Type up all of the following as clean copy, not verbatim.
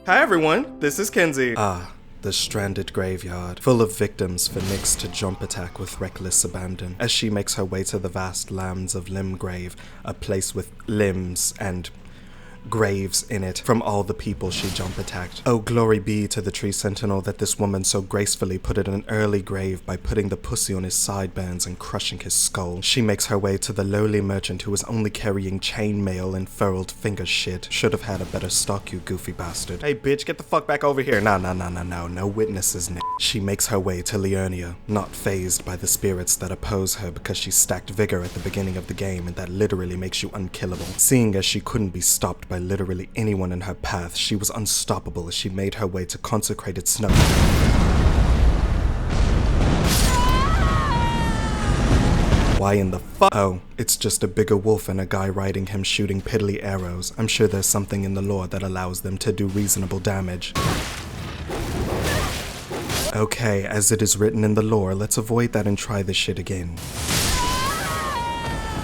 Hi everyone, this is Kenzie. The stranded graveyard, full of victims for Nyx to jump attack with reckless abandon, as she makes her way to the vast lands of Limgrave, a place with limbs and graves in it from all the people she jump attacked. Oh, glory be to the tree sentinel that this woman so gracefully put in an early grave by putting the pussy on his sideburns and crushing his skull. She makes her way to the lowly merchant who was only carrying chainmail and furled finger shit. Should have had a better stock, you goofy bastard. Hey bitch, get the fuck back over here. No witnesses, She makes her way to Liurnia, not fazed by the spirits that oppose her because she stacked vigor at the beginning of the game, and that literally makes you unkillable. Seeing as she couldn't be stopped by literally anyone in her path, she was unstoppable as she made her way to consecrated snow. Why in the fuck? Oh, it's just a bigger wolf and a guy riding him shooting piddly arrows. I'm sure there's something in the lore that allows them to do reasonable damage. Okay, as it is written in the lore, let's avoid that and try this shit again.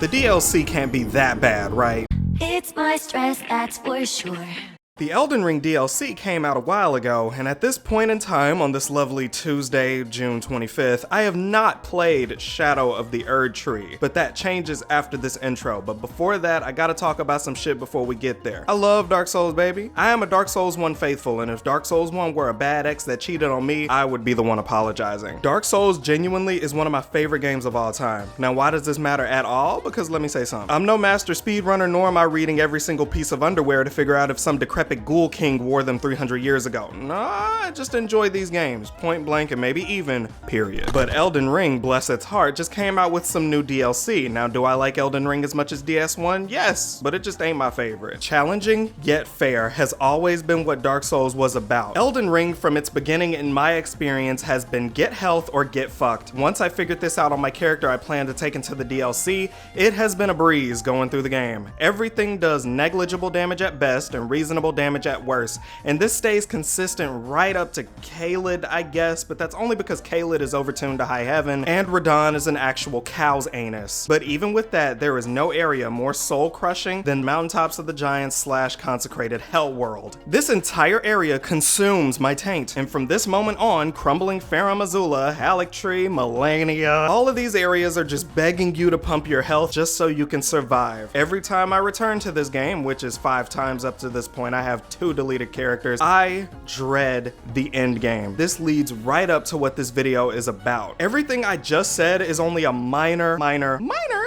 The DLC can't be that bad, right? It's my stress, that's for sure. The Elden Ring DLC came out a while ago, and at this point in time, on this lovely Tuesday, June 25th, I have not played Shadow of the Erdtree, but that changes after this intro. But before that, I gotta talk about some shit before we get there. I love Dark Souls, baby. I am a Dark Souls 1 faithful, and if Dark Souls 1 were a bad ex that cheated on me, I would be the one apologizing. Dark Souls genuinely is one of my favorite games of all time. Now, why does this matter at all? Because let me say something. I'm no master speedrunner, nor am I reading every single piece of underwear to figure out if some decrepit Ghoul King wore them 300 years ago. Nah, I just enjoy these games, point blank and maybe even, period. But Elden Ring, bless its heart, just came out with some new DLC. Now, do I like Elden Ring as much as DS1? Yes, but it just ain't my favorite. Challenging, yet fair, has always been what Dark Souls was about. Elden Ring, from its beginning in my experience, has been get health or get fucked. Once I figured this out on my character I plan to take into the DLC, it has been a breeze going through the game. Everything does negligible damage at best and reasonable damage at worst, and this stays consistent right up to Caelid, I guess, but that's only because Caelid is overtuned to high heaven and Radahn is an actual cow's anus. But even with that, there is no area more soul crushing than Mountaintops of the Giants / consecrated Hell World. This entire area consumes my taint, and from this moment on, crumbling Farum Azula, Erdtree, Melania, all of these areas are just begging you to pump your health just so you can survive. Every time I return to this game, which is 5 times up to this point, I have 2 deleted characters, I dread the end game. This leads right up to what this video is about. Everything I just said is only a minor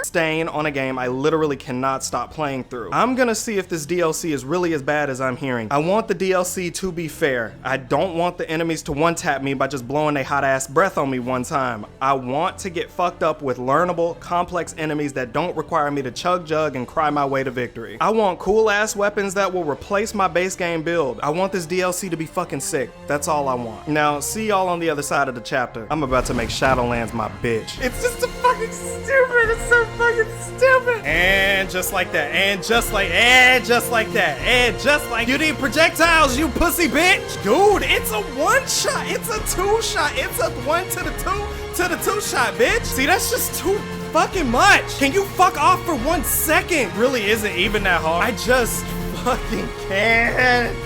stain on a game I literally cannot stop playing through. I'm gonna see if this DLC is really as bad as I'm hearing. I want the DLC to be fair. I don't want the enemies to one-tap me by just blowing a hot-ass breath on me one time. I want to get fucked up with learnable, complex enemies that don't require me to chug jug and cry my way to victory. I want cool-ass weapons that will replace my base game build. I want this DLC to be fucking sick. That's all I want. Now, see y'all on the other side of the chapter. I'm about to make Shadowlands my bitch. It's just so fucking stupid. It's so fucking stupid. And just like that. And just like that. And just like you need projectiles, you pussy bitch. Dude, it's a 1-shot. It's a 2-shot. It's a 1 to the 2 shot, bitch. See, that's just too fucking much. Can you fuck off for 1 second? Really isn't even that hard. I just fucking can't.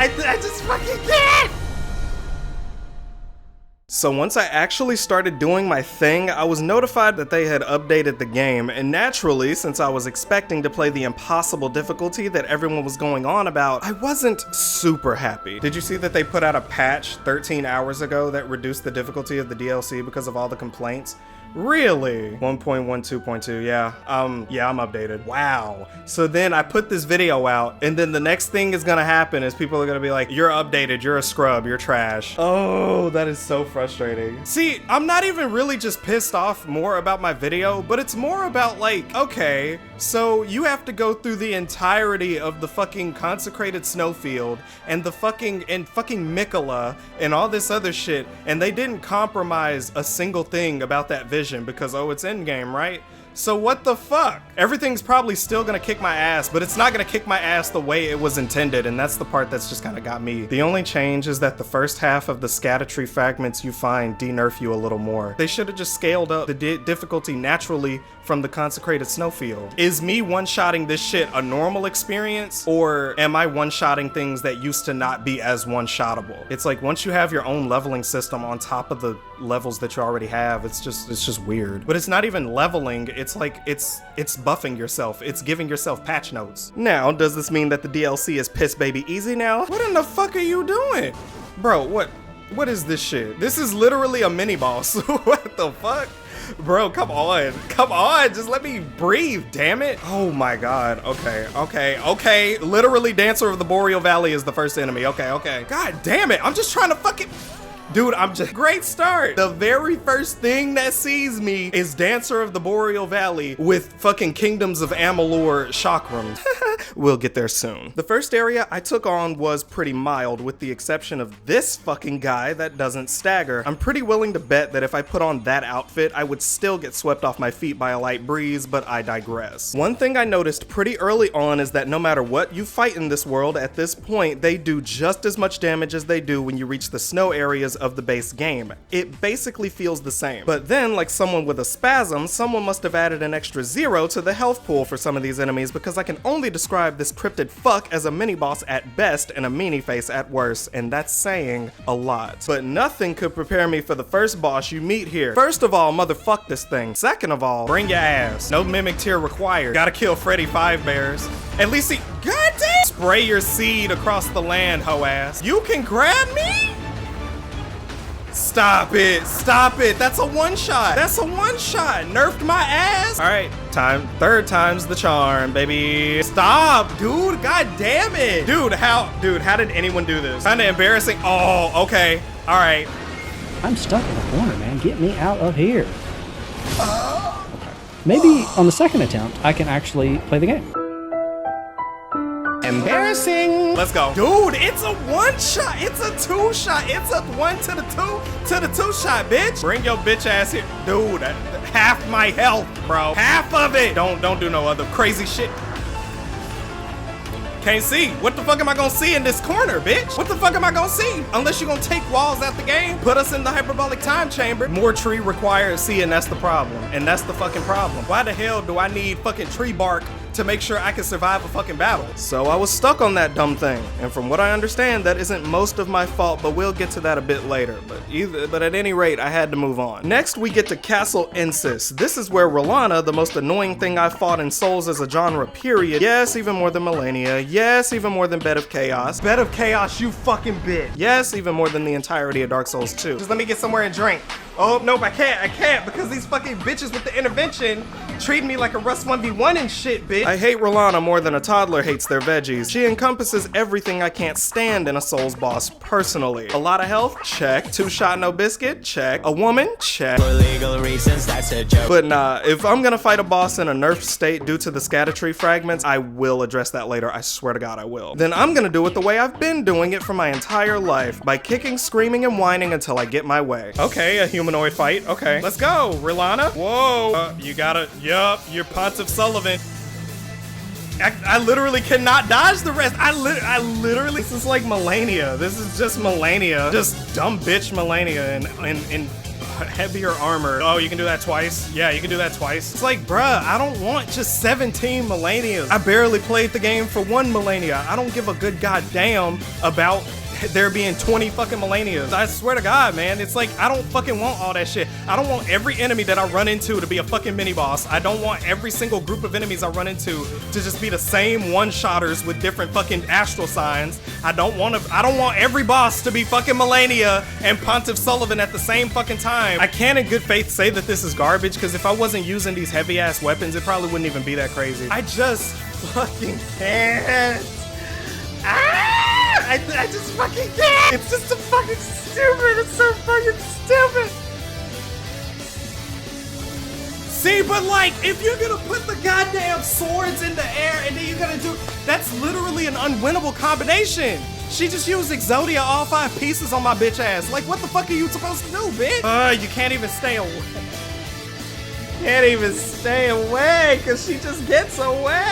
I just fucking can't. So once I actually started doing my thing, I was notified that they had updated the game, and naturally, since I was expecting to play the impossible difficulty that everyone was going on about, I wasn't super happy. Did you see that they put out a patch 13 hours ago that reduced the difficulty of the DLC because of all the complaints? Really? 1.12.2, yeah, I'm updated. Wow. So then I put this video out, and then the next thing is gonna happen is people are gonna be like, you're updated, you're a scrub, you're trash. Oh, that is so frustrating. See, I'm not even really just pissed off more about my video, but it's more about like, okay, so you have to go through the entirety of the fucking consecrated snowfield and the fucking Mikola and all this other shit, and they didn't compromise a single thing about that vision because, oh, it's in game, right? So what the fuck? Everything's probably still gonna kick my ass, but it's not gonna kick my ass the way it was intended, and that's the part that's just kinda got me. The only change is that the first half of the Erdtree fragments you find de-nerf you a little more. They should have just scaled up the difficulty naturally from the consecrated snowfield. Is me one-shotting this shit a normal experience, or am I one-shotting things that used to not be as one-shottable? It's like once you have your own leveling system on top of the levels that you already have, it's just weird. But it's not even leveling, it's like it's buffing yourself. It's giving yourself patch notes. Now, does this mean that the DLC is piss baby easy now? What in the fuck are you doing? Bro, what is this shit? This is literally a mini boss. What the fuck? Bro, come on, just let me breathe, damn it. Oh my god, okay. Literally Dancer of the Boreal Valley is the first enemy, okay. God damn it, I'm just trying to fucking... Dude, great start. The very first thing that sees me is Dancer of the Boreal Valley with fucking Kingdoms of Amalur chakrams. We'll get there soon. The first area I took on was pretty mild, with the exception of this fucking guy that doesn't stagger. I'm pretty willing to bet that if I put on that outfit, I would still get swept off my feet by a light breeze, but I digress. One thing I noticed pretty early on is that no matter what you fight in this world, at this point, they do just as much damage as they do when you reach the snow areas of the base game. It basically feels the same. But then, like someone with a spasm, someone must have added an extra 0 to the health pool for some of these enemies, because I can only describe this cryptid fuck as a mini boss at best and a meanie face at worst, and that's saying a lot. But nothing could prepare me for the first boss you meet here. First of all, motherfuck this thing. Second of all, bring your ass. No mimic tier required. Gotta kill Freddy Five Bears. At least he... Goddamn! Spray your seed across the land, ho ass. You can grab me? Stop it, that's a one-shot. Nerfed my ass. All right, third time's the charm, baby. Stop, dude, god damn it. Dude, how did anyone do this? Kinda embarrassing. Oh, okay, all right. I'm stuck in a corner, man, get me out of here. Okay. Maybe on the second attempt, I can actually play the game. Embarrassing. Let's go. Dude, it's a one-shot. It's a two-shot. It's a 1 to the two shot, bitch. Bring your bitch ass here. Dude, half my health, bro. Half of it. Don't do no other crazy shit. Can't see. What the fuck am I gonna see in this corner, bitch? What the fuck am I gonna see? Unless you're gonna take walls out the game, put us in the hyperbolic time chamber. More tree required, see, and that's the problem. And that's the fucking problem. Why the hell do I need fucking tree bark to make sure I can survive a fucking battle? So I was stuck on that dumb thing. And from what I understand, that isn't most of my fault, but we'll get to that a bit later. But at any rate, I had to move on. Next, we get to Castle Insis. This is where Rolana, the most annoying thing I've fought in Souls as a genre, period. Yes, even more than Millennia. Yes, even more than Bed of Chaos. Bed of Chaos, you fucking bitch. Yes, even more than the entirety of Dark Souls 2. Just let me get somewhere and drink. Oh, nope, I can't because these fucking bitches with the intervention treat me like a Rust 1v1 and shit, bitch. I hate Rolana more than a toddler hates their veggies. She encompasses everything I can't stand in a Souls boss personally. A lot of health? Check. Two-shot no biscuit? Check. A woman? Check. For legal reasons, that's a joke. But nah, if I'm gonna fight a boss in a nerfed state due to the Erdtree fragments, I will address that later. I swear to God I will. Then I'm gonna do it the way I've been doing it for my entire life, by kicking, screaming, and whining until I get my way. Okay, a humanoid fight. Okay, let's go, Rolana. Whoa, you gotta, yup, you're Pontiff Sullivan. I literally cannot dodge the rest. I literally, this is like Millennia. This is just Millennia. Just dumb bitch Millennia in heavier armor. Oh, you can do that twice? Yeah, you can do that twice. It's like, bruh, I don't want just 17 Millennias. I barely played the game for 1 Millennia. I don't give a good goddamn about there being 20 fucking Millennias. I swear to God, man, it's like, I don't fucking want all that shit. I don't want every enemy that I run into to be a fucking mini boss. I don't want every single group of enemies I run into to just be the same one-shotters with different fucking astral signs. I don't want every boss to be fucking Millennia and Pontiff Sullivan at the same fucking time. I can't in good faith say that this is garbage, because if I wasn't using these heavy-ass weapons, it probably wouldn't even be that crazy. I just fucking can't. I just fucking can't. It's just so fucking stupid. It's so fucking stupid. See, but like, if you're gonna put the goddamn swords in the air and then you're gonna do, that's literally an unwinnable combination. She just used Exodia all 5 pieces on my bitch ass. Like, what the fuck are you supposed to do, bitch? You can't even stay away. Can't even stay away because she just gets away.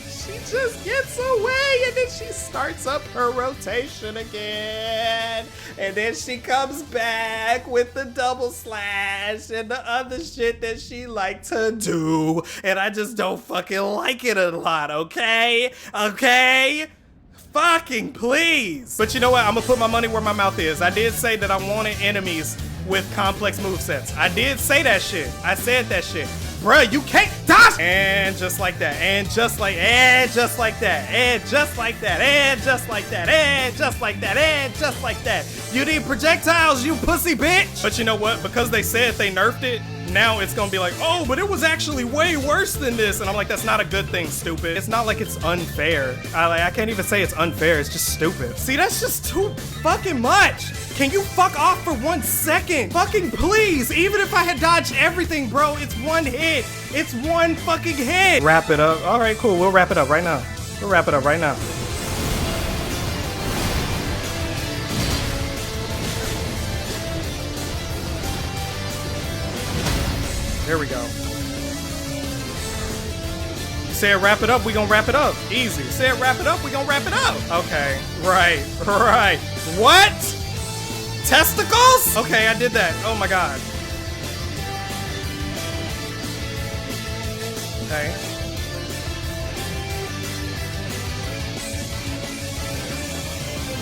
She just gets away and then she starts up her rotation again. And then she comes back with the double slash and the other shit that she like to do. And I just don't fucking like it a lot, okay? Okay? Fucking please. But you know what? I'm gonna put my money where my mouth is. I did say that I wanted enemies with complex movesets. I did say that shit. I said that shit. Bruh, you can't dodge! And just like that, and just like, and just like that, and just like that, and just like that, and just like that, and just like that. You need projectiles, you pussy bitch! But you know what? Because they said they nerfed it, now it's gonna be like, oh, but it was actually way worse than this. And I'm like, that's not a good thing, stupid. It's not like it's unfair. I can't even say it's unfair, it's just stupid. See, that's just too fucking much. Can you fuck off for 1 second? Fucking please. Even if I had dodged everything, bro, it's one hit. It's one fucking hit. Wrap it up. All right, cool. We'll wrap it up right now. We'll wrap it up right now. There we go. Say it, wrap it up, we gonna wrap it up. Easy. Say it, wrap it up, we gonna wrap it up. Okay, right. What? Testicles? Okay, I did that. Oh my god. Okay.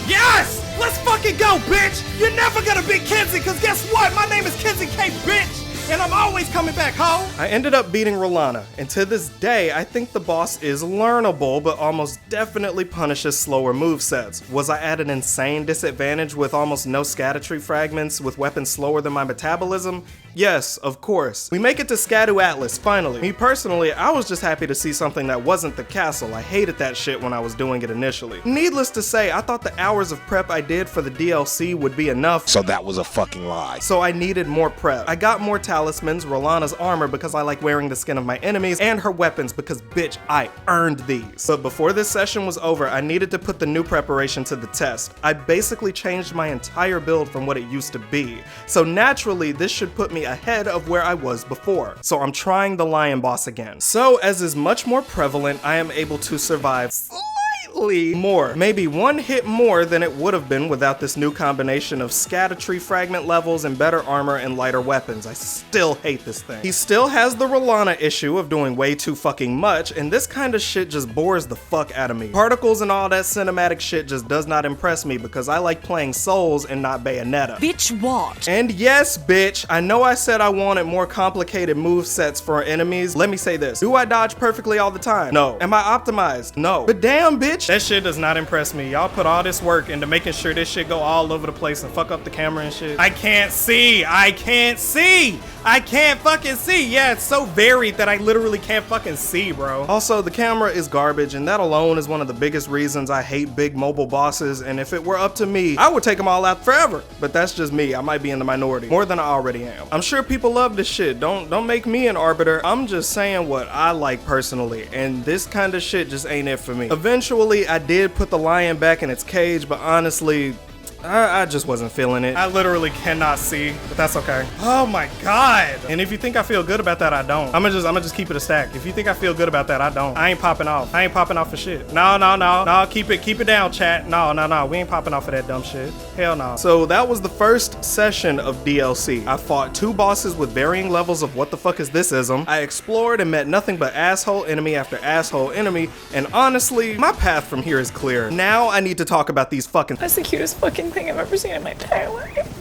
Yes! Let's fucking go, bitch! You're never gonna beat Kenzie, cause guess what? My name is Kenzie K, bitch! And I'm always coming back, ho! I ended up beating Rolana, and to this day, I think the boss is learnable, but almost definitely punishes slower movesets. Was I at an insane disadvantage with almost no Scatter fragments with weapons slower than my metabolism? Yes, of course. We make it to Scadu Atlas, finally. Me personally, I was just happy to see something that wasn't the castle. I hated that shit when I was doing it initially. Needless to say, I thought the hours of prep I did for the DLC would be enough. So that was a fucking lie. So I needed more prep. I got more talismans, Rolana's armor because I like wearing the skin of my enemies, and her weapons because bitch, I earned these. But before this session was over, I needed to put the new preparation to the test. I basically changed my entire build from what it used to be. So naturally, this should put me ahead of where I was before. So I'm trying the lion boss again. So as is much more prevalent, I am able to survive slightly more, maybe one hit more than it would have been without this new combination of Scatter fragment levels and better armor and lighter weapons. I still hate this thing. He still has the Rolana issue of doing way too fucking much, and this kind of shit just bores the fuck out of me. Particles and all that cinematic shit just does not impress me because I like playing Souls and not Bayonetta. Bitch, what? And yes, bitch, I know I said I wanted more complicated movesets for enemies. Let me say this. Do I dodge perfectly all the time? No. Am I optimized? No. But damn, bitch, that shit does not impress me. Y'all put all this work into making sure this shit go all over the place and fuck up the camera and shit. I can't see. I can't see. I can't fucking see. Yeah, it's so varied that I literally can't fucking see, bro. Also, the camera is garbage, and that alone is one of the biggest reasons I hate big mobile bosses, and if it were up to me, I would take them all out forever. But that's just me. I might be in the minority. More than I already am. I'm sure people love this shit. Don't make me an arbiter. I'm just saying what I like personally, and this kind of shit just ain't it for me. Eventually, I did put the lion back in its cage, but honestly, I just wasn't feeling it. I literally cannot see, but that's okay. Oh my god. And if you think I feel good about that, I don't. I'ma just keep it a stack. If you think I feel good about that, I don't. I ain't popping off. I ain't popping off for shit. No, keep it down, chat. No, we ain't popping off for that dumb shit. Hell no. So that was the first session of DLC. I fought 2 bosses with varying levels of what the fuck is this-ism. I explored and met nothing but asshole enemy after asshole enemy, and honestly, my path from here is clear. Now I need to talk about these fucking— That's the cutest fucking thing I've ever seen in my entire life.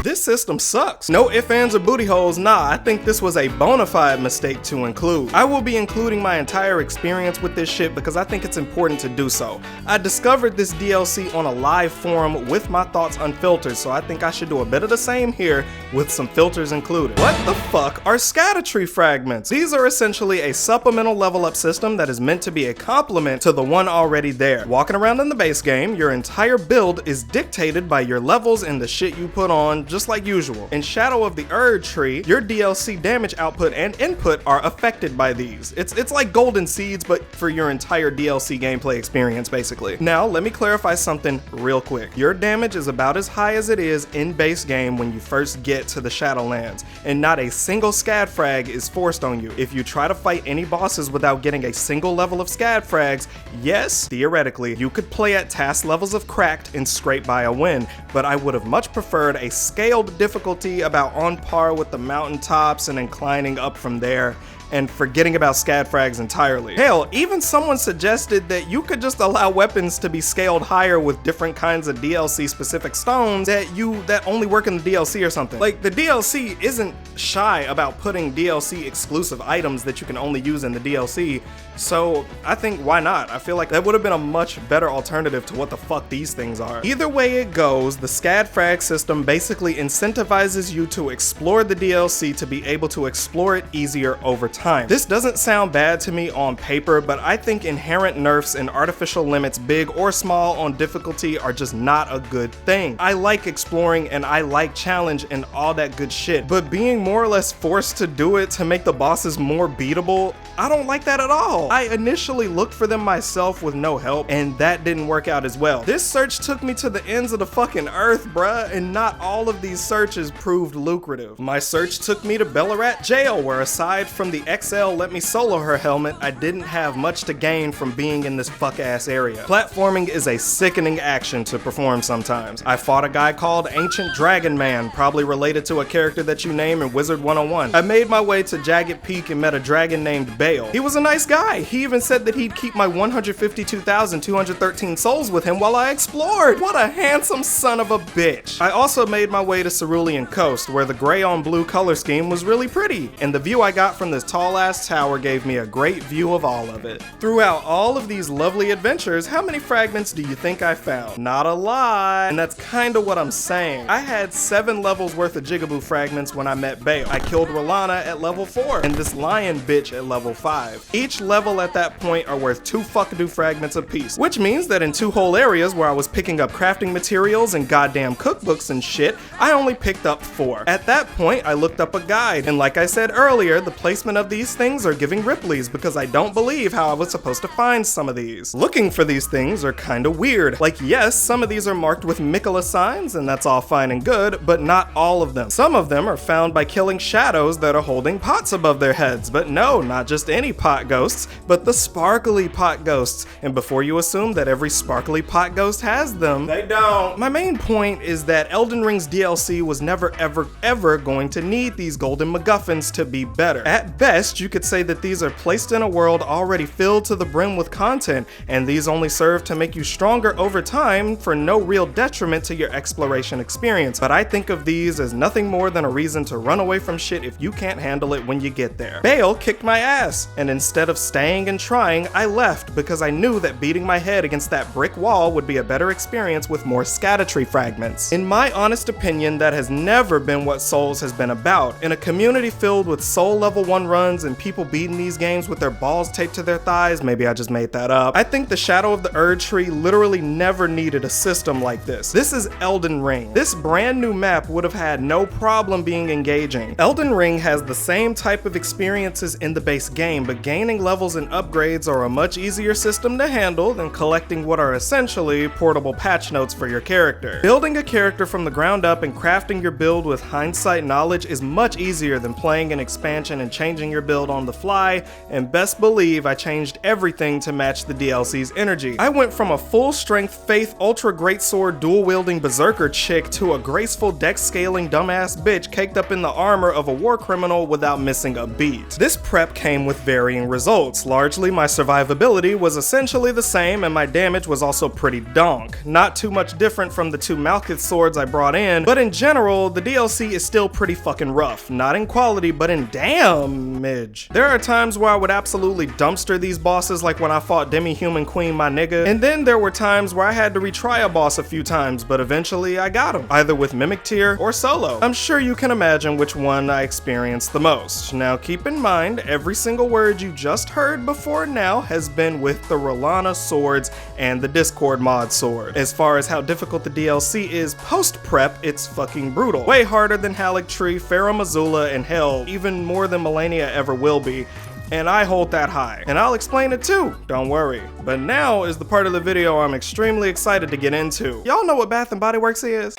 This system sucks. No ifs, ands, or booty holes, nah, I think this was a bona fide mistake to include. I will be including my entire experience with this shit because I think it's important to do so. I discovered this DLC on a live forum with my thoughts unfiltered, so I think I should do a bit of the same here with some filters included. What the fuck are Scatter fragments? These are essentially a supplemental level up system that is meant to be a complement to the one already there. Walking around in the base game, your entire build is dictated by your levels and the shit you put on, just like usual. In Shadow of the Erdtree, your DLC damage output and input are affected by these. It's like golden seeds, but for your entire DLC gameplay experience, basically. Now, let me clarify something real quick. Your damage is about as high as it is in base game when you first get to the Shadowlands, and not a single scad frag is forced on you. If you try to fight any bosses without getting a single level of scad frags, yes, theoretically, you could play at task levels of cracked and scrape by a win, but I would have much preferred a scaled difficulty about on par with the mountaintops and inclining up from there, and forgetting about scad frags entirely. Hell, even someone suggested that you could just allow weapons to be scaled higher with different kinds of DLC specific stones that only work in the DLC or something. Like, the DLC isn't shy about putting DLC exclusive items that you can only use in the DLC, so I think why not? I feel like that would have been a much better alternative to what the fuck these things are. Either way it goes, the scad frag system basically incentivizes you to explore the DLC to be able to explore it easier over time. This doesn't sound bad to me on paper, but I think inherent nerfs and artificial limits, big or small, on difficulty are just not a good thing. I like exploring and I like challenge and all that good shit, but being more or less forced to do it to make the bosses more beatable, I don't like that at all. I initially looked for them myself with no help, and that didn't work out as well. This search took me to the ends of the fucking earth, bruh, and not all of these searches proved lucrative. My search took me to Ballarat Jail, where aside from the XL let me solo her helmet, I didn't have much to gain from being in this fuck-ass area. Platforming is a sickening action to perform sometimes. I fought a guy called Ancient Dragon Man, probably related to a character that you name in Wizard 101. I made my way to Jagged Peak and met a dragon named Bale. He was a nice guy. He even said that he'd keep my 152,213 souls with him while I explored. What a handsome son of a bitch. I also made my way to Cerulean Coast, where the gray on blue color scheme was really pretty, and the view I got from this tall ass tower gave me a great view of all of it. Throughout all of these lovely adventures, how many fragments do you think I found? Not a lot. And that's kinda what I'm saying. I had 7 levels worth of Jigaboo fragments when I met Bale. I killed Rolana at level 4, and this lion bitch at level 5. Each level at that point are worth 2 fuckadoo fragments apiece, which means that in 2 whole areas where I was picking up crafting materials and goddamn cookbooks and shit, I only picked up 4. At that point, I looked up a guide, and like I said earlier, the placement of these things are giving Ripley's because I don't believe how I was supposed to find some of these. Looking for these things are kinda weird. Like, yes, some of these are marked with Mikola signs, and that's all fine and good, but not all of them. Some of them are found by killing shadows that are holding pots above their heads, but no, not just any pot ghosts, but the sparkly pot ghosts. And before you assume that every sparkly pot ghost has them, they don't. My main point is that Elden Ring's DLC was never ever going to need these golden MacGuffins to be better. At best, you could say that these are placed in a world already filled to the brim with content, and these only serve to make you stronger over time for no real detriment to your exploration experience. But I think of these as nothing more than a reason to run away from shit if you can't handle it when you get there. Bale kicked my ass, and instead of staying and trying, I left because I knew that beating my head against that brick wall would be a better experience with more Scatter fragments. In my honest opinion, that has never been what Souls has been about. In a community filled with soul level 1 runs and people beating these games with their balls taped to their thighs, maybe I just made that up, I think the Shadow of the Erdtree literally never needed a system like this. This is Elden Ring. This brand new map would have had no problem being engaging. Elden Ring has the same type of experiences in the base game, but gaining levels and upgrades are a much easier system to handle than collecting what are essentially portable patch notes for your character. Building a character from the ground up and crafting your build with hindsight knowledge is much easier than playing an expansion and changing your build on the fly, and best believe I changed everything to match the DLC's energy. I went from a full-strength Faith Ultra Greatsword dual-wielding berserker chick to a graceful dex-scaling dumbass bitch caked up in the armor of a war criminal without missing a beat. This prep came with with varying results. Largely, my survivability was essentially the same and my damage was also pretty donk. Not too much different from the two Malkuth swords I brought in, but in general, the DLC is still pretty fucking rough. Not in quality, but in damage. There are times where I would absolutely dumpster these bosses, like when I fought Demi-Human Queen, my nigga, and then there were times where I had to retry a boss a few times, but eventually I got him, either with Mimic Tier or solo. I'm sure you can imagine which one I experienced the most. Now keep in mind, every single word you just heard before now has been with the Rolana swords and the Discord mod sword. As far as how difficult the DLC is post-prep, it's fucking brutal. Way harder than Erdtree, Pharaoh Mazula, and hell, even more than Melania ever will be. And I hold that high. And I'll explain it too, don't worry. But now is the part of the video I'm extremely excited to get into. Y'all know what Bath & Body Works is?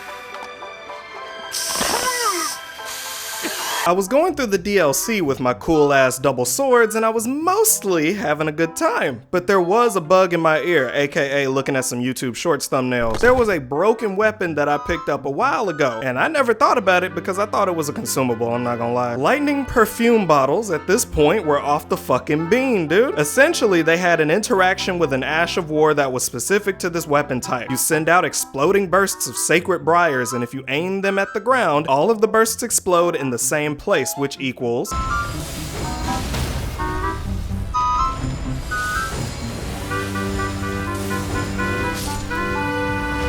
I was going through the DLC with my cool ass double swords and I was mostly having a good time. But there was a bug in my ear, aka looking at some YouTube Shorts thumbnails. There was a broken weapon that I picked up a while ago and I never thought about it because I thought it was a consumable, I'm not gonna lie. Lightning perfume bottles at this point were off the fucking bean, dude. Essentially, they had an interaction with an Ash of War that was specific to this weapon type. You send out exploding bursts of sacred briars and if you aim them at the ground, all of the bursts explode in the same place, which equals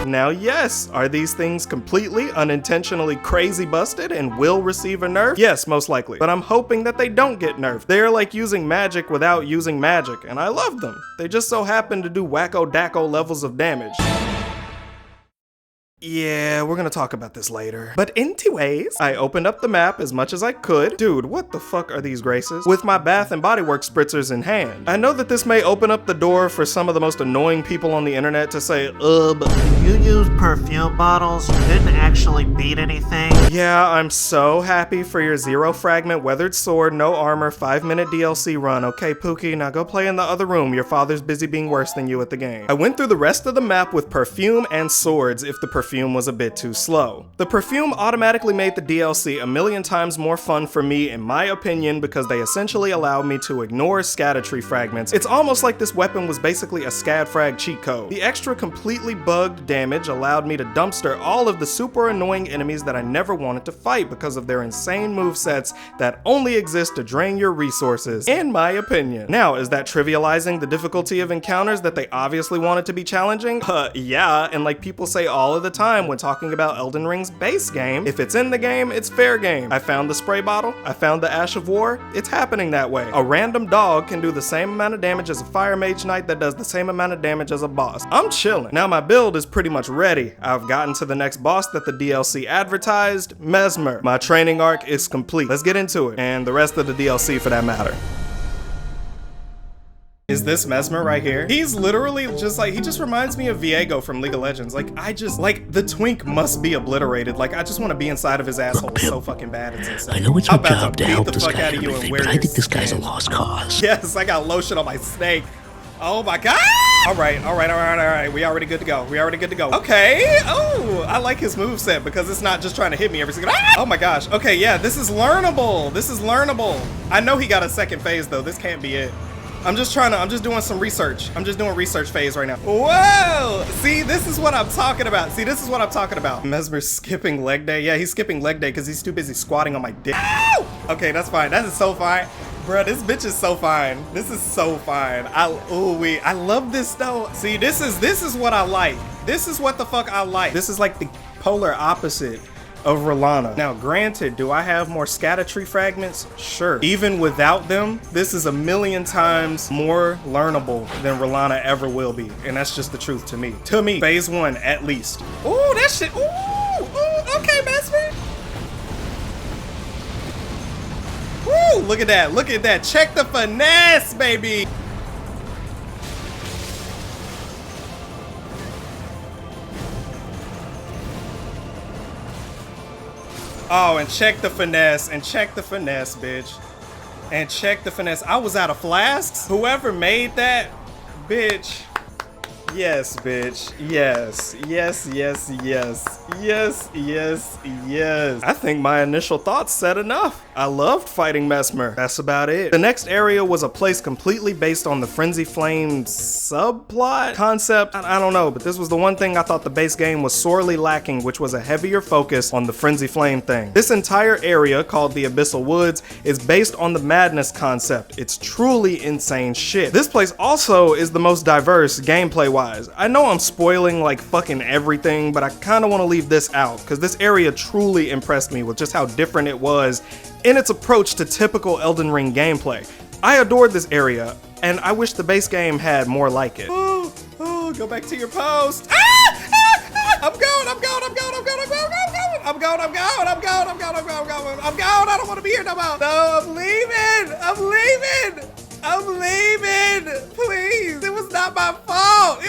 now, yes, are these things completely unintentionally crazy busted and will receive a nerf? Yes, most likely, but I'm hoping that they don't get nerfed. They're like using magic without using magic, and I love them. They just so happen to do wacko dacko levels of damage. Yeah, we're gonna talk about this later. But anyways, I opened up the map as much as I could. Dude, what the fuck are these graces? With my Bath & Body Works spritzers in hand. I know that this may open up the door for some of the most annoying people on the internet to say, but you use perfume bottles, you didn't actually beat anything. Yeah, I'm so happy for your 0 fragment, weathered sword, no armor, 5-minute DLC run. Okay, Pookie, now go play in the other room. Your father's busy being worse than you at the game. I went through the rest of the map with perfume and swords if the perfume was a bit too slow. The perfume automatically made the DLC a million times more fun for me in my opinion because they essentially allowed me to ignore Erdtree fragments. It's almost like this weapon was basically a scad frag cheat code. The extra completely bugged damage allowed me to dumpster all of the super annoying enemies that I never wanted to fight because of their insane movesets that only exist to drain your resources, in my opinion. Now, is that trivializing the difficulty of encounters that they obviously wanted to be challenging? Yeah, and like people say all of the time when talking about Elden Ring's base game, if it's in the game, it's fair game. I found the spray bottle, I found the Ash of War, it's happening that way. A random dog can do the same amount of damage as a Fire Mage Knight that does the same amount of damage as a boss. I'm chilling. Now my build is pretty much ready. I've gotten to the next boss that the DLC advertised, Mesmer. My training arc is complete. Let's get into it, and the rest of the DLC for that matter. Is this Mesmer right here? He's literally just like, he just reminds me of Viego from League of Legends. Like, the twink must be obliterated. Like, I just want to be inside of his asshole. It's so fucking bad, it's insane. I know it's your I'm about job to beat help the this fuck guy out of and you and everything, wear but I your think this guy's a skin. lost cause. Yes, I got lotion on my snake. Oh my god! Alright. We already good to go. Okay. Oh, I like his moveset because it's not just trying to hit me every single. Oh my gosh. Okay, yeah, this is learnable. I know he got a second phase though. This can't be it. I'm just doing some research. I'm just doing research phase right now. Whoa! See, this is what I'm talking about. Mesmer's skipping leg day. Yeah, he's skipping leg day because he's too busy squatting on my dick. Okay, that's fine. That is so fine. Bruh, this bitch is so fine. This is so fine. I love this though. See, this is what I like. This is what the fuck I like. This is like the polar opposite of Rolana. Now, granted, do I have more Erdtree fragments? Sure. Even without them, this is a million times more learnable than Rolana ever will be. And that's just the truth to me. Phase 1, at least. Ooh, that shit. Ooh, okay, Mesmer. Woo, look at that. Check the finesse, baby. Oh, and check the finesse, bitch. I was out of flasks. Whoever made that, bitch. Yes, bitch. Yes. Yes, yes, yes. Yes, yes, yes. I think my initial thoughts said enough. I loved fighting Mesmer. That's about it. The next area was a place completely based on the Frenzy Flame subplot concept. I don't know, but this was the one thing I thought the base game was sorely lacking, which was a heavier focus on the Frenzy Flame thing. This entire area, called the Abyssal Woods, is based on the Madness concept. It's truly insane shit. This place also is the most diverse gameplay-wise. I know I'm spoiling like fucking everything, but I kinda wanna leave this out, because this area truly impressed me with just how different it was in its approach to typical Elden Ring gameplay. I adored this area, and I wish the base game had more like it. Oh, go back to your post. I'm going. I don't want to be here no more. No, I'm leaving. Please. It was not my fault.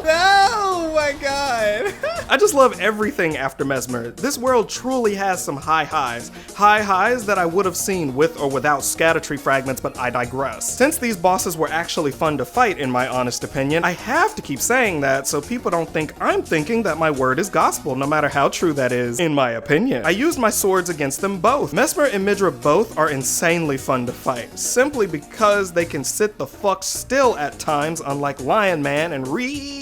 Oh my god. I just love everything after Mesmer. This world truly has some high highs. High highs that I would have seen with or without Scatter-Tree fragments, but I digress. Since these bosses were actually fun to fight, in my honest opinion, I have to keep saying that so people don't think I'm thinking that my word is gospel, no matter how true that is, in my opinion. I used my swords against them both. Mesmer and Midra both are insanely fun to fight, simply because they can sit the fuck still at times, unlike Lion Man and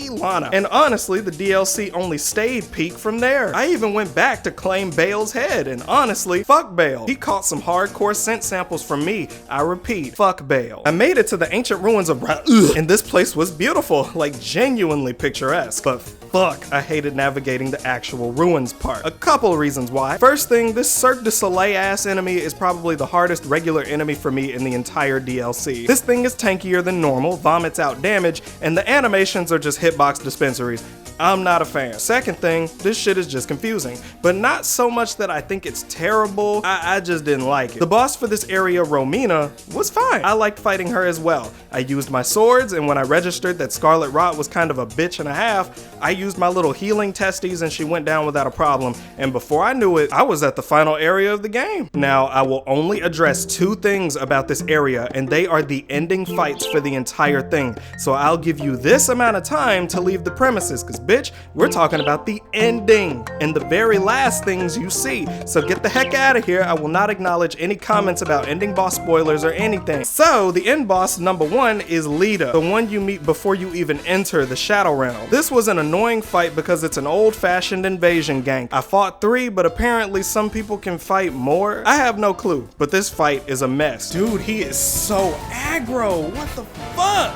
Lana. And honestly, the DLC only stayed peak from there. I even went back to claim Bale's head, and honestly, fuck Bale. He caught some hardcore scent samples from me. I repeat, fuck Bale. I made it to the ancient ruins of and this place was beautiful, like genuinely picturesque, but fuck, I hated navigating the actual ruins part. A couple reasons why. First thing, this Cirque du Soleil ass enemy is probably the hardest regular enemy for me in the entire DLC. This thing is tankier than normal, vomits out damage, and the animations are just hitbox dispensaries. I'm not a fan. Second thing, this shit is just confusing, but not so much that I think it's terrible. I just didn't like it. The boss for this area, Romina, was fine. I liked fighting her as well. I used my swords, and when I registered that Scarlet Rot was kind of a bitch and a half, I used my little healing testes and she went down without a problem, and before I knew it, I was at the final area of the game. Now, I will only address two things about this area, and they are the ending fights for the entire thing, so I'll give you this amount of time to leave the premises, because bitch, we're talking about the ending and the very last things you see. So get the heck out of here. I will not acknowledge any comments about ending boss spoilers or anything. So the end boss number one is Lita, the one you meet before you even enter the Shadow Realm. This was an annoying fight because it's an old-fashioned invasion gang. I fought 3, but apparently some people can fight more. I have no clue, but this fight is a mess. Dude, he is so aggro. What the fuck?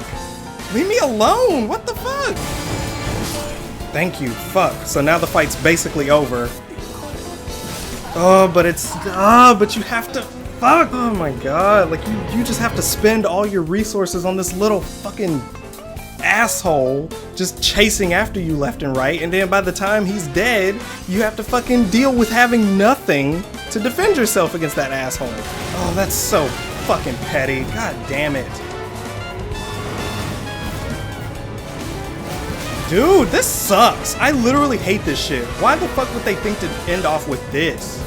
Leave me alone. What the fuck? Thank you, fuck. So now the fight's basically over. Oh, but you have to, fuck. Oh my god, like you just have to spend all your resources on this little fucking asshole just chasing after you left and right, and then by the time he's dead, you have to fucking deal with having nothing to defend yourself against that asshole. Oh, that's so fucking petty. God damn it. Dude, this sucks. I literally hate this shit. Why the fuck would they think to end off with this?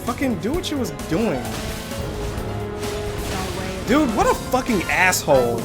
Fucking do what you was doing. Dude, what a fucking asshole.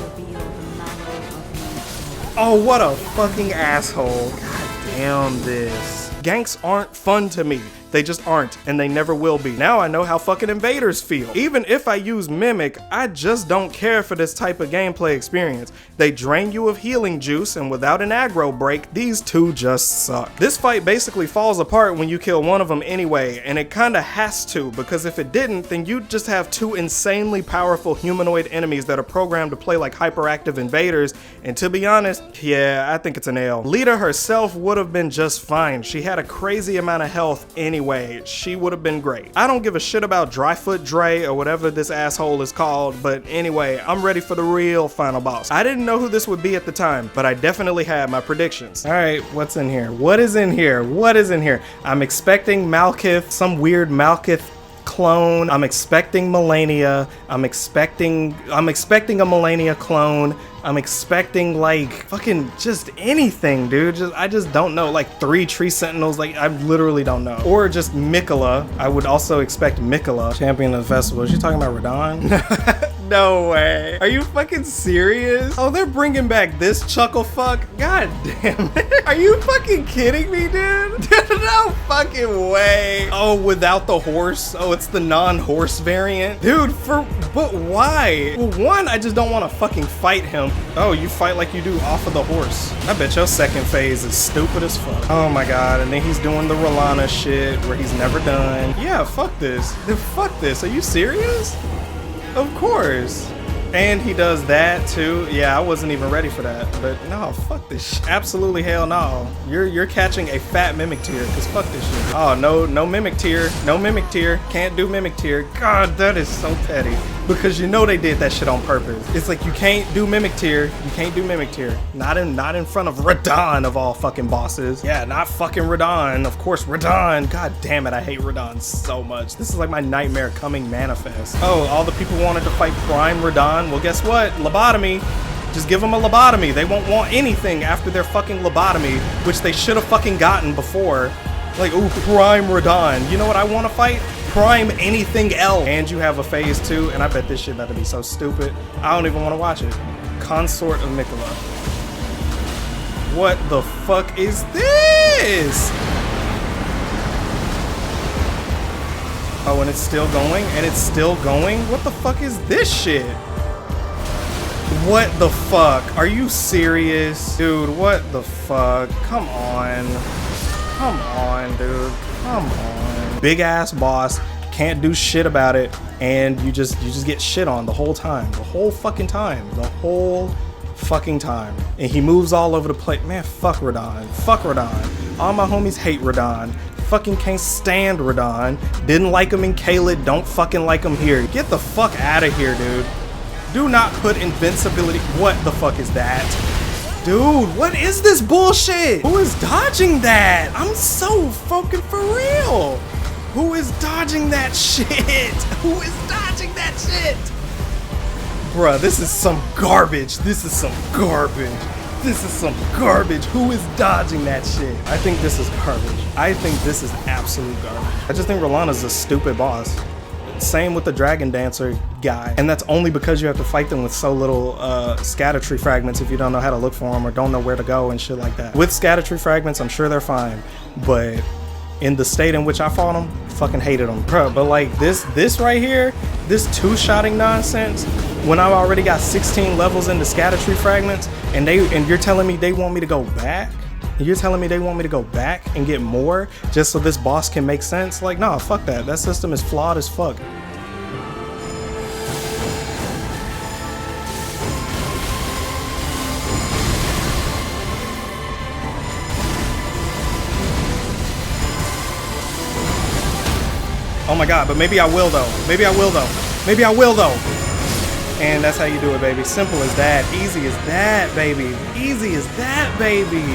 Oh, what a fucking asshole. God damn this. Ganks aren't fun to me. They just aren't, and they never will be. Now I know how fucking invaders feel. Even if I use Mimic, I just don't care for this type of gameplay experience. They drain you of healing juice, and without an aggro break, these two just suck. This fight basically falls apart when you kill one of them anyway, and it kinda has to, because if it didn't, then you'd just have two insanely powerful humanoid enemies that are programmed to play like hyperactive invaders, and to be honest, yeah, I think it's an L. Lita herself would have been just fine. She had a crazy amount of health anyway. She would have been great. I don't give a shit about Dryfoot Dre or whatever this asshole is called, but anyway, I'm ready for the real final boss. I didn't know who this would be at the time, but I definitely had my predictions. Alright, what's in here? What is in here? What is in here? I'm expecting Malkith, some weird Malkith clone. I'm expecting Melania. I'm expecting a Melania clone. I'm expecting like fucking just anything, dude. I just don't know. Like 3 tree sentinels. Like I literally don't know. Or just Mikola. I would also expect Mikola, champion of the festival. Is she talking about Radon? No way. Are you fucking serious? Oh, they're bringing back this chuckle fuck? God damn it. Are you fucking kidding me, dude? No fucking way. Oh, without the horse? Oh, it's the non-horse variant? Dude, but why? Well, one, I just don't want to fucking fight him. Oh, you fight like you do off of the horse. I bet your second phase is stupid as fuck. Oh my god, and then he's doing the Rolana shit where he's never done. Yeah, fuck this. Dude, fuck this. Are you serious? Of course. And he does that too. Yeah, I wasn't even ready for that. But no, fuck this shit. Absolutely hell no. You're catching a fat mimic tier, cause fuck this shit. Oh, no mimic tier. No mimic tier. Can't do mimic tier. God, that is so petty. Because you know they did that shit on purpose. It's like you can't do mimic tier. You can't do mimic tier. Not in front of Radon of all fucking bosses. Yeah, not fucking Radon. Of course, Radon. God damn it, I hate Radon so much. This is like my nightmare coming manifest. Oh, all the people wanted to fight Prime Radon. Well, guess what? Lobotomy. Just give them a lobotomy. They won't want anything after their fucking lobotomy, which they should have fucking gotten before. Like, ooh, Prime Radon. You know what I want to fight? Prime anything else. And you have a phase 2, and I bet this shit about to be so stupid. I don't even want to watch it. Consort of Mikola. What the fuck is this? Oh, and it's still going? And it's still going? What the fuck is this shit? What the fuck? Are you serious? Dude, what the fuck? Come on. Come on, dude. Come on. Big ass boss, can't do shit about it, and you just get shit on the whole time. The whole fucking time. The whole fucking time. And he moves all over the place. Man, fuck Radon. Fuck Radon. All my homies hate Radon. Fucking can't stand Radon. Didn't like him in Kaled, don't fucking like him here. Get the fuck out of here, dude. Do not put invincibility. What the fuck is that? Dude, what is this bullshit? Who is dodging that? I'm so fucking for real. Who is dodging that shit? Who is dodging that shit? Bruh, this is some garbage. This is some garbage. This is some garbage. Who is dodging that shit? I think this is garbage. I think this is absolute garbage. I just think Rolana's a stupid boss. Same with the Dragon Dancer guy. And that's only because you have to fight them with so little scatter tree fragments if you don't know how to look for them or don't know where to go and shit like that. With scatter tree fragments, I'm sure they're fine. But in the state in which I fought them, fucking hated them. Bro, but like this right here, this two-shotting nonsense, when I've already got 16 levels into scatter tree fragments, and you're telling me they want me to go back? You're telling me they want me to go back and get more just so this boss can make sense? Like, nah, fuck that. That system is flawed as fuck. Oh my god, but maybe I will though. Maybe I will though. Maybe I will though. And that's how you do it, baby. Simple as that. Easy as that, baby. Easy as that, baby.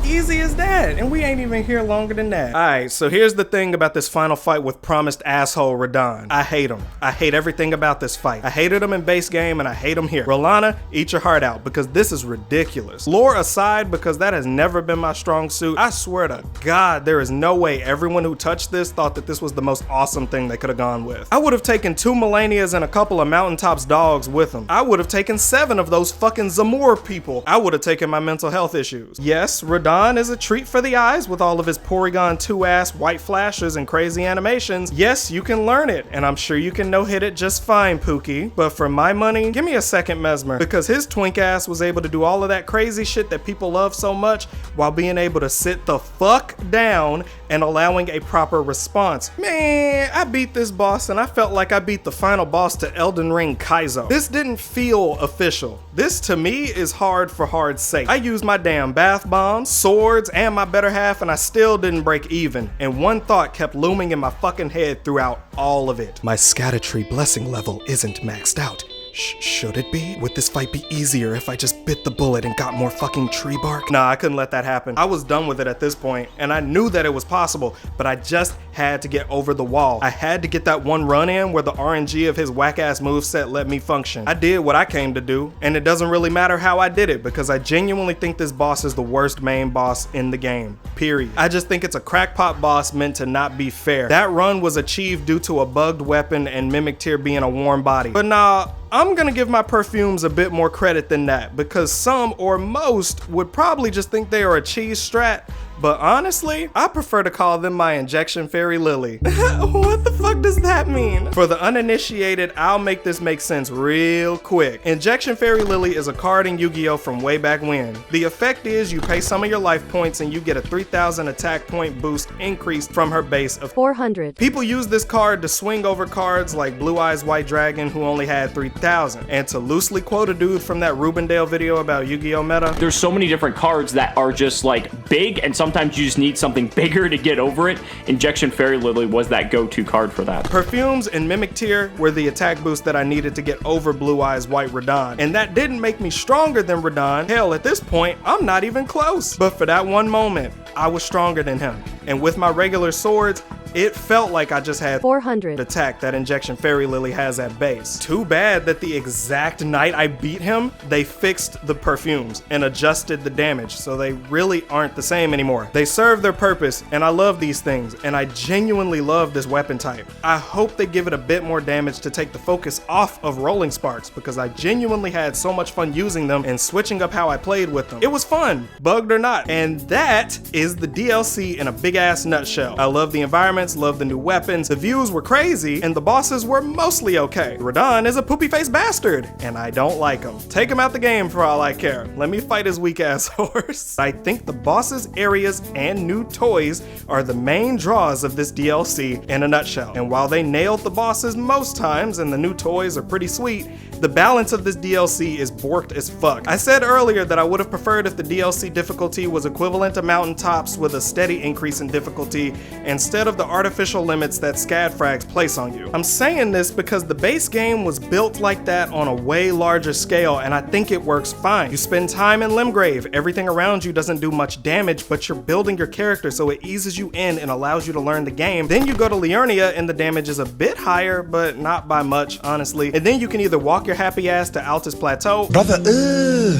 Easy as that, and we ain't even here longer than that. Alright, so here's the thing about this final fight with promised asshole Radon. I hate him. I hate everything about this fight. I hated him in base game, and I hate him here. Rolana, eat your heart out, because this is ridiculous. Lore aside, because that has never been my strong suit, I swear to God, there is no way everyone who touched this thought that this was the most awesome thing they could have gone with. I would have taken 2 Melanias and a couple of Mountaintops dogs with them. I would have taken 7 of those fucking Zamor people. I would have taken my mental health issues. Yes, Radon is a treat for the eyes with all of his Porygon 2-ass white flashes and crazy animations. Yes, you can learn it, and I'm sure you can no-hit it just fine, Pookie. But for my money, give me a second Mesmer, because his twink ass was able to do all of that crazy shit that people love so much while being able to sit the fuck down and allowing a proper response. Man, I beat this boss and I felt like I beat the final boss to Elden Ring Kaizo. This didn't feel official. This to me is hard for hard's sake. I used my damn bath bombs, swords, and my better half, and I still didn't break even. And one thought kept looming in my fucking head throughout all of it. My Scatter Tree blessing level isn't maxed out. Should it be? Would this fight be easier if I just bit the bullet and got more fucking tree bark? Nah, I couldn't let that happen. I was done with it at this point, and I knew that it was possible, but I just had to get over the wall. I had to get that one run in where the RNG of his whack-ass moveset let me function. I did what I came to do, and it doesn't really matter how I did it, because I genuinely think this boss is the worst main boss in the game, period. I just think it's a crackpot boss meant to not be fair. That run was achieved due to a bugged weapon and Mimic Tier being a warm body. But nah, I'm gonna give my perfumes a bit more credit than that, because some or most would probably just think they are a cheese strat, but honestly, I prefer to call them my injection fairy lily. What the fuck does that mean? For the uninitiated, I'll make this make sense real quick. Injection fairy lily is a card in Yu-Gi-Oh from way back when. The effect is you pay some of your life points and you get a 3,000 attack point boost increased from her base of 400. People use this card to swing over cards like Blue Eyes White Dragon, who only had 3,000. And to loosely quote a dude from that Rubendale video about Yu-Gi-Oh meta, there's so many different cards that are just like big, and sometimes you just need something bigger to get over it. Injection Fairy Lily was that go-to card for that. Perfumes and Mimic Tier were the attack boost that I needed to get over Blue Eyes White Radon. And that didn't make me stronger than Radon. Hell, at this point, I'm not even close. But for that one moment, I was stronger than him. And with my regular swords, it felt like I just had 400 attack that Injection Fairy Lily has at base. Too bad that the exact night I beat him, they fixed the perfumes and adjusted the damage, so they really aren't the same anymore. They serve their purpose, and I love these things, and I genuinely love this weapon type. I hope they give it a bit more damage to take the focus off of Rolling Sparks, because I genuinely had so much fun using them and switching up how I played with them. It was fun, bugged or not. And that is the DLC in a big ass nutshell. I love the environment, love the new weapons, the views were crazy, and the bosses were mostly okay. Radon is a poopy-faced bastard, and I don't like him. Take him out the game for all I care. Let me fight his weak-ass horse. I think the bosses, areas, and new toys are the main draws of this DLC in a nutshell. And while they nailed the bosses most times, and the new toys are pretty sweet, the balance of this DLC is borked as fuck. I said earlier that I would have preferred if the DLC difficulty was equivalent to Mountaintops with a steady increase in difficulty instead of the artificial limits that SCAD frags place on you. I'm saying this because the base game was built like that on a way larger scale, and I think it works fine. You spend time in Limgrave, everything around you doesn't do much damage, but you're building your character so it eases you in and allows you to learn the game. Then you go to Liurnia and the damage is a bit higher, but not by much, honestly. And then you can either walk your happy ass to Altus Plateau,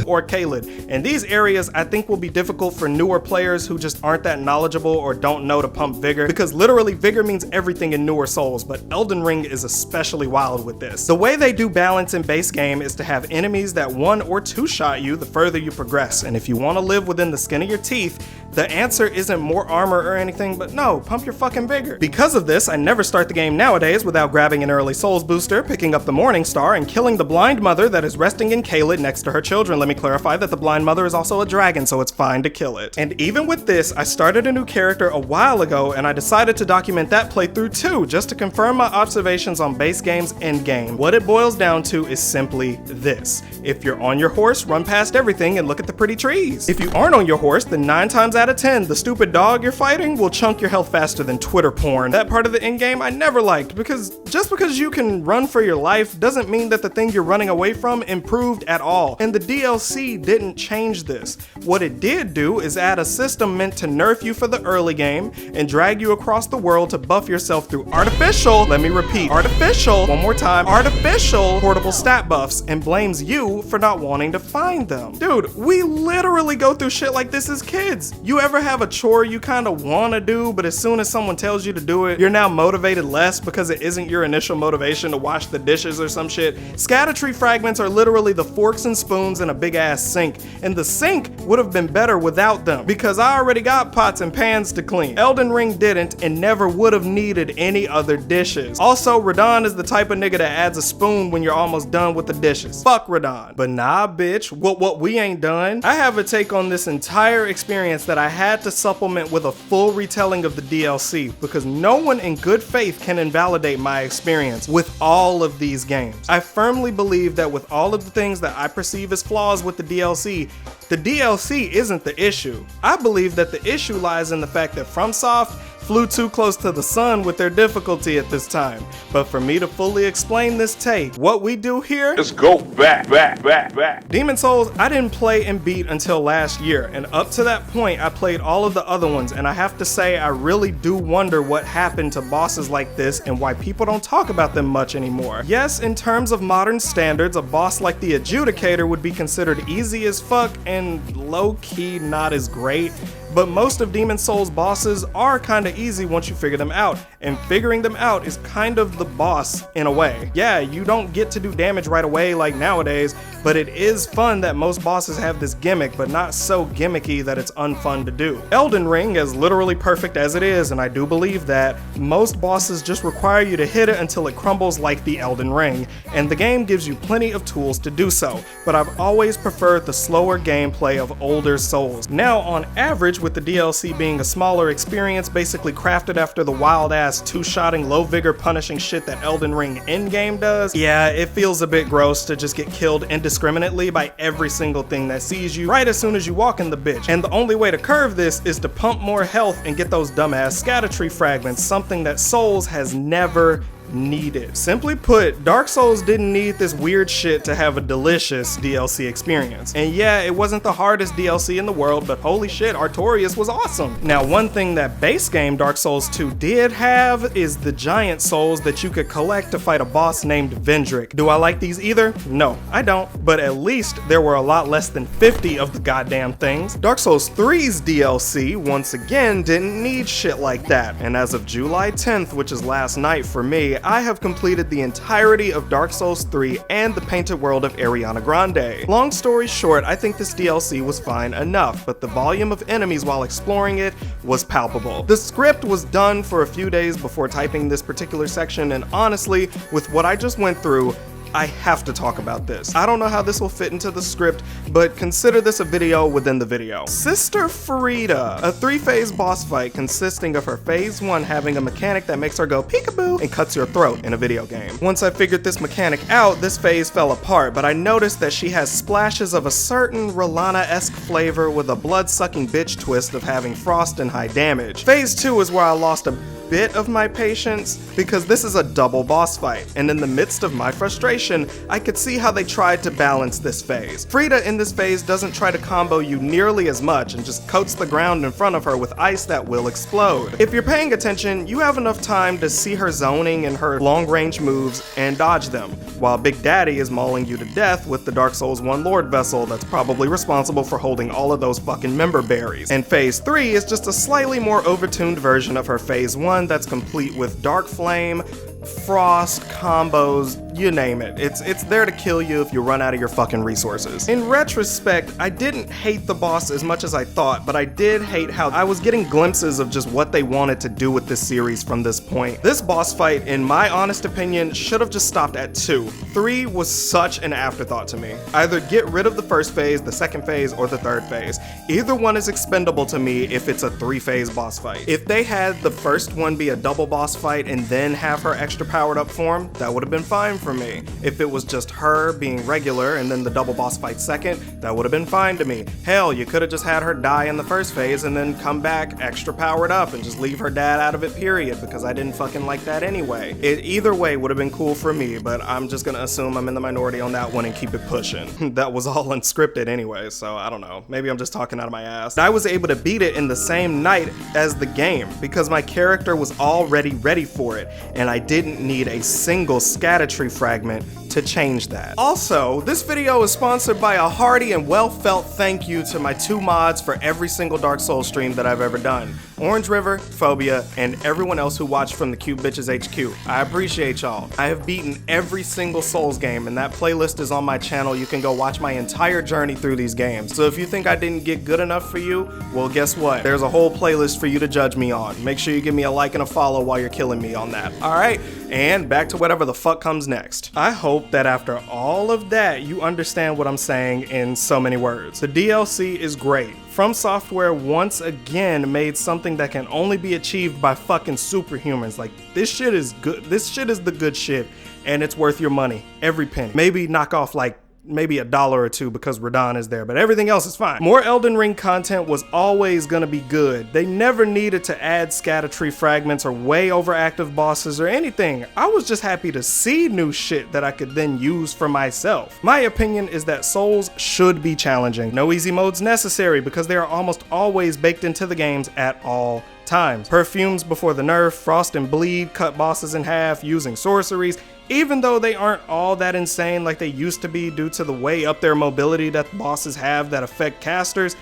or Caelid. And these areas I think will be difficult for newer players who just aren't that knowledgeable or don't know to pump vigor, because literally vigor means everything in newer Souls, but Elden Ring is especially wild with this. The way they do balance in base game is to have enemies that one or two shot you the further you progress, and if you want to live within the skin of your teeth, the answer isn't more armor or anything, but no, pump your fucking vigor. Because of this, I never start the game nowadays without grabbing an early Souls booster, picking up the Morning Star, and killing the blind mother that is resting in Caelid next to her children. Let me clarify that the blind mother is also a dragon, so it's fine to kill it. And even with this, I started a new character a while ago, and I decided to document that playthrough too, just to confirm my observations on base game's endgame. What it boils down to is simply this. If you're on your horse, run past everything and look at the pretty trees. If you aren't on your horse, then 9 times out of 10, the stupid dog you're fighting will chunk your health faster than Twitter porn. That part of the endgame I never liked, because just because you can run for your life doesn't mean that the thing you're running away from improved at all. And the DLC didn't change this. What it did do is add a system meant to nerf you for the early game and drag you across the world to buff yourself through artificial, let me repeat, artificial, one more time, artificial portable stat buffs, and blames you for not wanting to find them. Dude, we literally go through shit like this as kids. You ever have a chore you kind of want to do, but as soon as someone tells you to do it, you're now motivated less because it isn't your initial motivation to wash the dishes or some shit? Scatter-tree fragments are literally the forks and spoons in a big ass sink, and the sink would have been better without them, because I already got pots and pans to clean. Elden Ring didn't and never would have needed any other dishes. Also, Radon is the type of nigga that adds a spoon when you're almost done with the dishes. Fuck Radon. But nah, bitch, what we ain't done. I have a take on this entire experience that I had to supplement with a full retelling of the DLC, because no one in good faith can invalidate my experience with all of these games. I firmly believe that with all of the things that I perceive as flaws with the DLC isn't the issue. I believe that the issue lies in the fact that FromSoft flew too close to the sun with their difficulty at this time. But for me to fully explain this take, what we do here, let's go back. Demon Souls, I didn't play and beat until last year, and up to that point, I played all of the other ones, and I have to say, I really do wonder what happened to bosses like this and why people don't talk about them much anymore. Yes, in terms of modern standards, a boss like the Adjudicator would be considered easy as fuck and low-key not as great, but most of Demon Souls bosses are kinda easy once you figure them out, and figuring them out is kind of the boss in a way. Yeah, you don't get to do damage right away like nowadays, but it is fun that most bosses have this gimmick, but not so gimmicky that it's unfun to do. Elden Ring, as literally perfect as it is, and I do believe that, most bosses just require you to hit it until it crumbles like the Elden Ring, and the game gives you plenty of tools to do so, but I've always preferred the slower gameplay of older Souls. Now, on average, with the DLC being a smaller experience basically crafted after the wild-ass two-shotting, low-vigor punishing shit that Elden Ring endgame does, yeah, it feels a bit gross to just get killed indiscriminately by every single thing that sees you right as soon as you walk in the bitch. And the only way to curve this is to pump more health and get those dumbass Erdtree fragments, something that Souls has never needed. Simply put, Dark Souls didn't need this weird shit to have a delicious DLC experience. And yeah, it wasn't the hardest DLC in the world, but holy shit, Artorias was awesome. Now, one thing that base game Dark Souls 2 did have is the giant souls that you could collect to fight a boss named Vendrick. Do I like these either? No, I don't, but at least there were a lot less than 50 of the goddamn things. Dark Souls 3's DLC, once again, didn't need shit like that, and as of July 10th, which is last night for me, I have completed the entirety of Dark Souls 3 and the Painted World of Ariana Grande. Long story short, I think this DLC was fine enough, but the volume of enemies while exploring it was palpable. The script was done for a few days before typing this particular section, and honestly, with what I just went through, I have to talk about this. I don't know how this will fit into the script, but consider this a video within the video. Sister Frida, a 3-phase boss fight consisting of her phase 1 having a mechanic that makes her go peekaboo and cuts your throat in a video game. Once I figured this mechanic out, this phase fell apart, but I noticed that she has splashes of a certain Rolana-esque flavor with a blood-sucking bitch twist of having frost and high damage. Phase 2 is where I lost a bit of my patience because this is a double boss fight, and in the midst of my frustration, I could see how they tried to balance this phase. Frida in this phase doesn't try to combo you nearly as much and just coats the ground in front of her with ice that will explode. If you're paying attention, you have enough time to see her zoning and her long-range moves and dodge them, while Big Daddy is mauling you to death with the Dark Souls 1 Lord Vessel that's probably responsible for holding all of those fucking member berries. And phase 3 is just a slightly more overtuned version of her phase 1 that's complete with Dark Flame, frost, combos, you name it. It's there to kill you if you run out of your fucking resources. In retrospect, I didn't hate the boss as much as I thought, but I did hate how I was getting glimpses of just what they wanted to do with this series from this point. This boss fight, in my honest opinion, should have just stopped at 2. 3 was such an afterthought to me. Either get rid of the first phase, the second phase, or the third phase. Either one is expendable to me if it's a 3-phase boss fight. If they had the first one be a double boss fight and then have her extra powered up form, that would have been fine for me. If it was just her being regular and then the double boss fight second, that would have been fine to me. Hell, you could have just had her die in the first phase and then come back extra powered up and just leave her dad out of it, period, because I didn't fucking like that anyway. It either way would have been cool for me, but I'm just gonna assume I'm in the minority on that one and keep it pushing. That was all unscripted anyway, so I don't know. Maybe I'm just talking out of my ass. I was able to beat it in the same night as the game because my character was already ready for it, and I didn't need a single Erdtree fragment to change that. Also, this video is sponsored by a hearty and well-felt thank you to my 2 mods for every single Dark Souls stream that I've ever done. Orange River, Phobia, and everyone else who watched from the Cute Bitches HQ. I appreciate y'all. I have beaten every single Souls game, and that playlist is on my channel. You can go watch my entire journey through these games. So if you think I didn't get good enough for you, well, guess what? There's a whole playlist for you to judge me on. Make sure you give me a like and a follow while you're killing me on that. Alright, and back to whatever the fuck comes next. I hope that after all of that, you understand what I'm saying in so many words. The DLC is great. From Software once again made something that can only be achieved by fucking superhumans. Like, this shit is good. This shit is the good shit, and it's worth your money. Every penny. Maybe knock off like maybe $1 or $2 because Radon is there, but everything else is fine. More Elden Ring content was always gonna be good. They never needed to add Scatter-Tree fragments or way overactive bosses or anything. I was just happy to see new shit that I could then use for myself. My opinion is that Souls should be challenging. No easy modes necessary because they are almost always baked into the games at all times. Perfumes before the nerf, Frost and Bleed cut bosses in half using sorceries, even though they aren't all that insane like they used to be due to the way up their mobility that the bosses have that affect casters.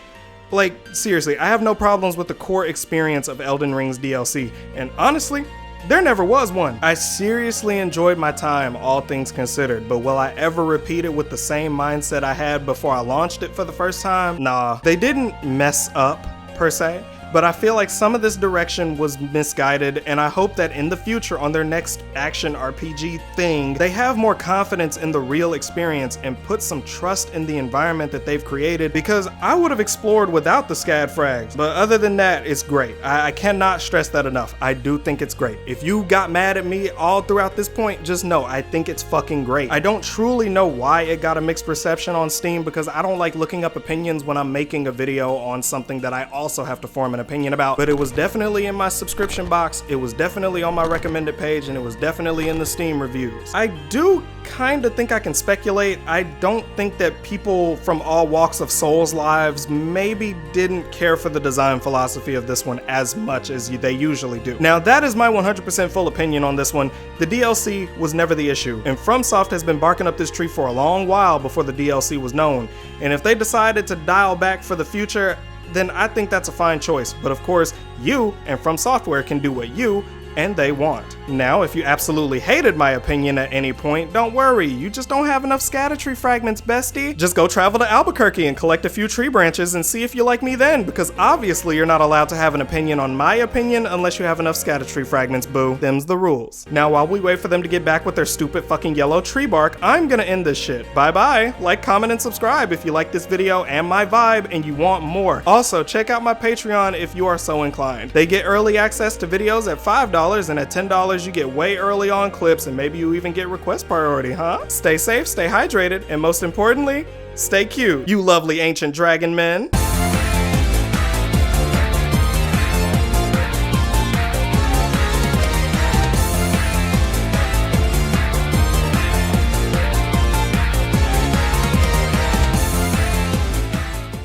Like, seriously, I have no problems with the core experience of Elden Ring's DLC, and honestly, there never was one. I seriously enjoyed my time, all things considered, but will I ever repeat it with the same mindset I had before I launched it for the first time? Nah, they didn't mess up, per se. But I feel like some of this direction was misguided, and I hope that in the future on their next action RPG thing, they have more confidence in the real experience and put some trust in the environment that they've created, because I would have explored without the SCAD frags. But other than that, it's great. I cannot stress that enough. I do think it's great. If you got mad at me all throughout this point, just know I think it's fucking great. I don't truly know why it got a mixed reception on Steam, because I don't like looking up opinions when I'm making a video on something that I also have to form an opinion about, but it was definitely in my subscription box, it was definitely on my recommended page, and it was definitely in the Steam reviews. I do kind of think I can speculate. I don't think that people from all walks of Souls lives maybe didn't care for the design philosophy of this one as much as they usually do. Now, that is my 100% full opinion on this one. The DLC was never the issue, and FromSoft has been barking up this tree for a long while before the DLC was known, and if they decided to dial back for the future, then I think that's a fine choice. But of course, you and From Software can do what you and they want. Now, if you absolutely hated my opinion at any point, don't worry, you just don't have enough Scatter-Tree fragments, bestie. Just go travel to Albuquerque and collect a few tree branches and see if you like me then, because obviously you're not allowed to have an opinion on my opinion unless you have enough Scatter-Tree fragments, boo. Them's the rules. Now, while we wait for them to get back with their stupid fucking yellow tree bark, I'm gonna end this shit. Bye-bye. Like, comment, and subscribe if you like this video and my vibe and you want more. Also, check out my Patreon if you are so inclined. They get early access to videos at $5, and at $10 you get way early on clips, and maybe you even get request priority, huh? Stay safe, stay hydrated, and most importantly, stay cute, you lovely ancient dragon men.